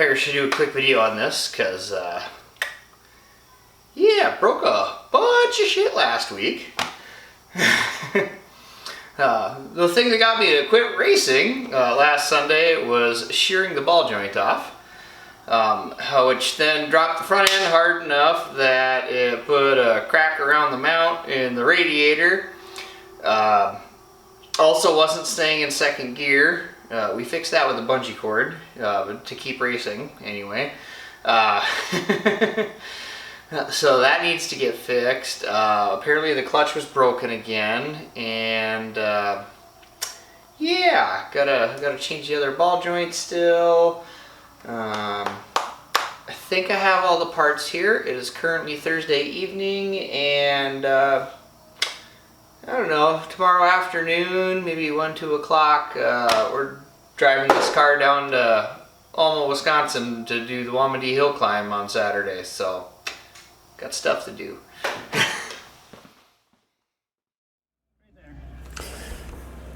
figure I should do a quick video on this because, yeah, broke a bunch of shit last week. The thing that got me to quit racing last Sunday was shearing the ball joint off, which then dropped the front end hard enough that it put a crack around the mount in the radiator. Also wasn't staying in second gear. We fixed that with a bungee cord to keep racing anyway. So that needs to get fixed. Apparently the clutch was broken again, and yeah, gotta change the other ball joint still. I think I have all the parts here. It is currently Thursday evening, and I don't know, tomorrow afternoon, maybe 1, 2 o'clock, we're driving this car down to Alma, Wisconsin to do the Waumandee hill climb on Saturday, so got stuff to do.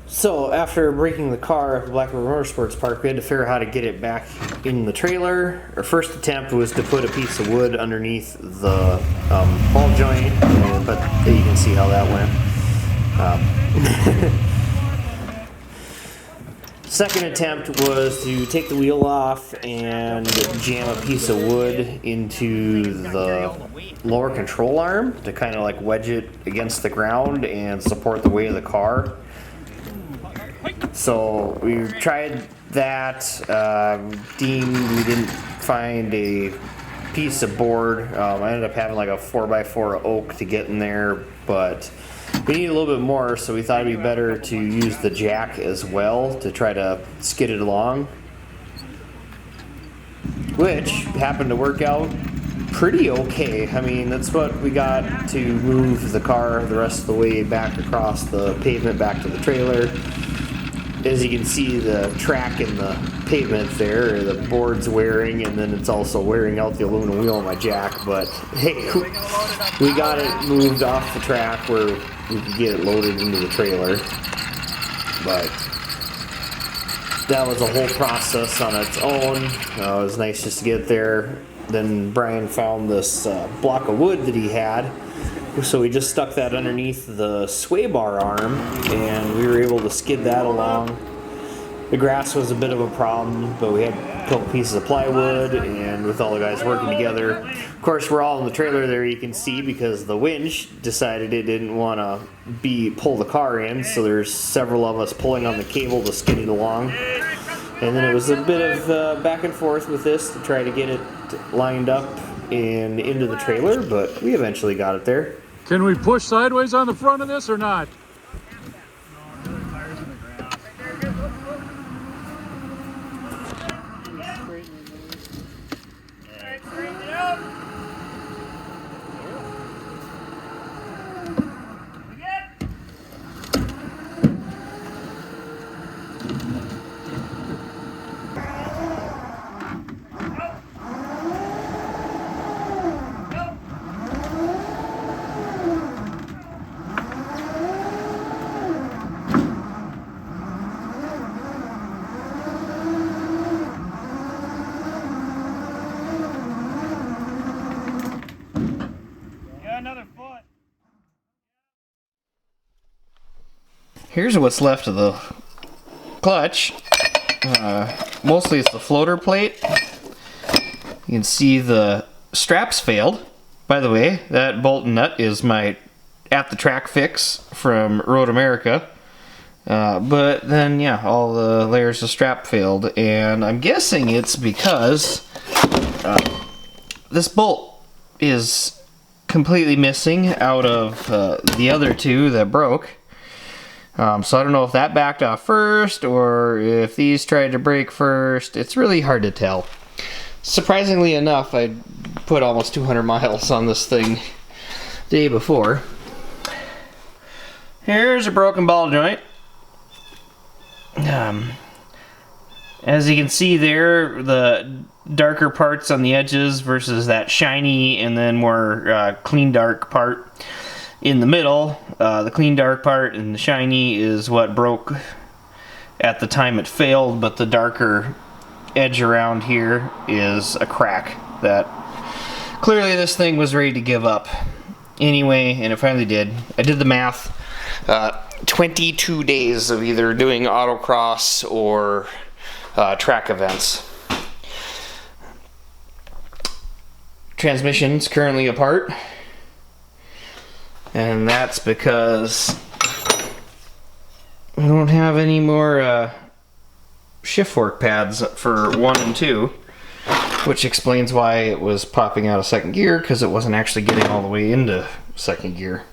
So after breaking the car at the Black River Motorsports Park, we had to figure out how to get it back in the trailer. Our first attempt was to put a piece of wood underneath the ball joint, but you can see how that went. Second attempt was to take the wheel off and jam a piece of wood into the lower control arm to kind of like wedge it against the ground and support the weight of the car. So we tried that, deemed we didn't find a piece of board. I ended up having like a 4x4 oak to get in there, but we need a little bit more, so we thought it'd be better to use the jack as well to try to skid it along, which happened to work out pretty okay. I mean, that's what we got to move the car the rest of the way back across the pavement back to the trailer. As you can see, the track in the pavement there, the board's wearing, and then it's also wearing out the aluminum wheel on my jack, but hey, we got it moved off the track where we could get it loaded into the trailer. But that was a whole process on its own. It was nice just to get there. Then Brian found this block of wood that he had, so we just stuck that underneath the sway bar arm, and we were able to skid that along. The grass was a bit of a problem, but we had a couple pieces of plywood, and with all the guys working together. Of course, we're all in the trailer there, you can see, because the winch decided it didn't want to pull the car in, so there's several of us pulling on the cable to skid it along. And then it was a bit of back and forth with this to try to get it lined up and into the trailer, but we eventually got it there. Can we push sideways on the front of this or not? Here's what's left of the clutch. Mostly it's the floater plate. You can see the straps failed. By the way, that bolt and nut is my at the track fix from Road America. But then, yeah, all the layers of strap failed, and I'm guessing it's because this bolt is completely missing out of the other two that broke. So I don't know if that backed off first or if these tried to break first. It's really hard to tell. Surprisingly enough, I put almost 200 miles on this thing the day before. Here's a broken ball joint. As you can see there, the darker parts on the edges versus that shiny and then more clean dark part in the middle. The clean dark part and the shiny is what broke at the time it failed, but the darker edge around here is a crack that clearly this thing was ready to give up. Anyway, and it finally did. I did the math. 22 days of either doing autocross or track events. Transmission's currently apart, and that's because I don't have any more shift fork pads for 1 and 2, which explains why it was popping out of second gear, because it wasn't actually getting all the way into second gear.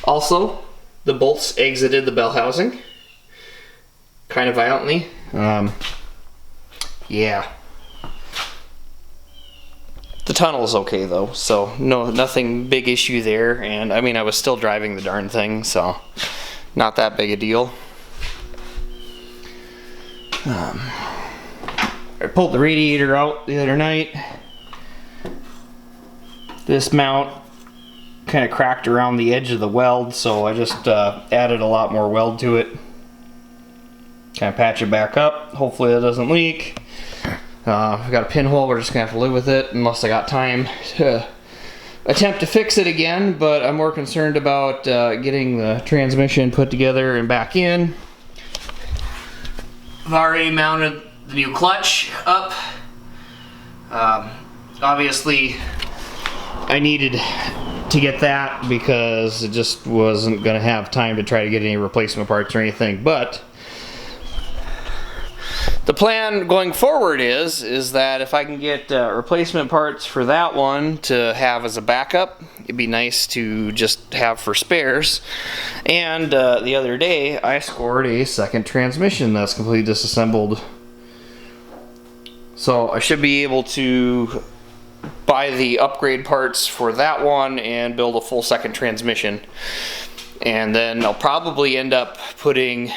Also, the bolts exited the bell housing kind of violently. Yeah. The tunnel is okay though, so nothing big issue there. And I mean, I was still driving the darn thing, so not that big a deal. I pulled the radiator out the other night. This mount kind of cracked around the edge of the weld, so I just added a lot more weld to it. Kind of patch it back up. Hopefully it doesn't leak. I've got a pinhole, we're just gonna have to live with it unless I got time to attempt to fix it again, but I'm more concerned about getting the transmission put together and back in. I've already mounted the new clutch up. Obviously I needed to get that because it just wasn't gonna have time to try to get any replacement parts or anything, but the plan going forward is that if I can get replacement parts for that one to have as a backup, it'd be nice to just have for spares. And the other day I scored a second transmission that's completely disassembled, so I should be able to buy the upgrade parts for that one and build a full second transmission. And then I'll probably end up putting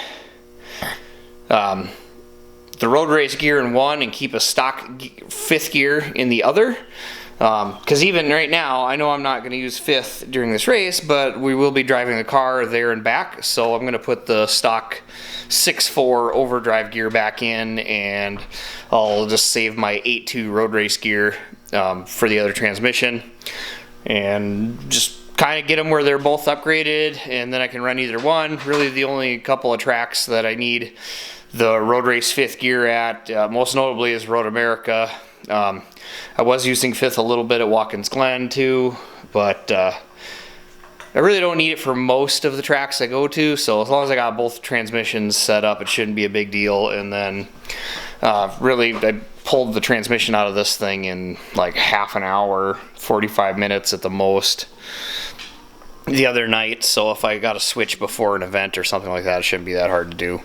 the road race gear in one and keep a stock fifth gear in the other. Because even right now, I know I'm not going to use fifth during this race, but we will be driving the car there and back, so I'm going to put the stock 6.4 overdrive gear back in, and I'll just save my 8.2 road race gear for the other transmission, and just kind of get them where they're both upgraded, and then I can run either one. Really the only couple of tracks that I need the road race fifth gear at, most notably, is Road America. I was using fifth a little bit at Watkins Glen too, but I really don't need it for most of the tracks I go to, so as long as I got both transmissions set up, it shouldn't be a big deal. And then really I pulled the transmission out of this thing in like half an hour, 45 minutes at the most the other night, so if I got to switch before an event or something like that, it shouldn't be that hard to do.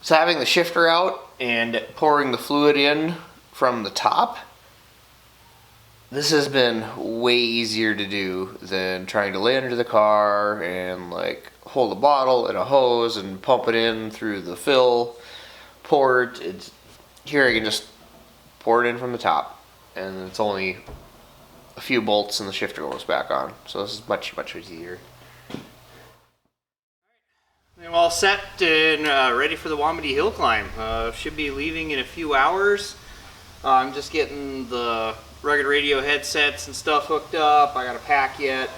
So having the shifter out and pouring the fluid in from the top, this has been way easier to do than trying to lay under the car and like hold a bottle and a hose and pump it in through the fill port. Here I can just pour it in from the top, and it's only a few bolts and the shifter goes back on. So this is much easier. I'm all set and ready for the Waumandee hill climb. Should be leaving in a few hours. I'm just getting the rugged radio headsets and stuff hooked up. I got a pack yet.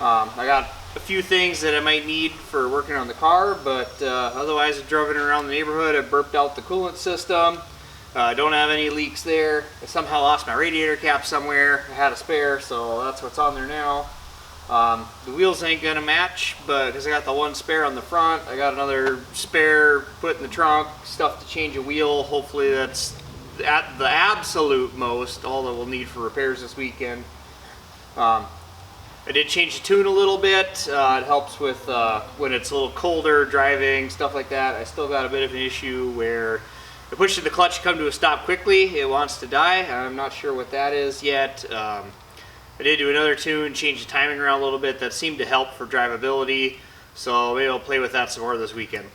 I got a few things that I might need for working on the car, but otherwise I've driven around the neighborhood. I burped out the coolant system. I don't have any leaks there. I somehow lost my radiator cap somewhere. I had a spare, so that's what's on there now. The wheels ain't gonna match, but because I got the one spare on the front, I got another spare put in the trunk, stuff to change a wheel. Hopefully that's at the absolute most all that we'll need for repairs this weekend. I did change the tune a little bit. It helps with when it's a little colder driving, stuff like that. I still got a bit of an issue where I push the clutch to come to a stop quickly, it wants to die. I'm not sure what that is yet. I did do another tune, change the timing around a little bit. That seemed to help for drivability, so maybe I'll play with that some more this weekend.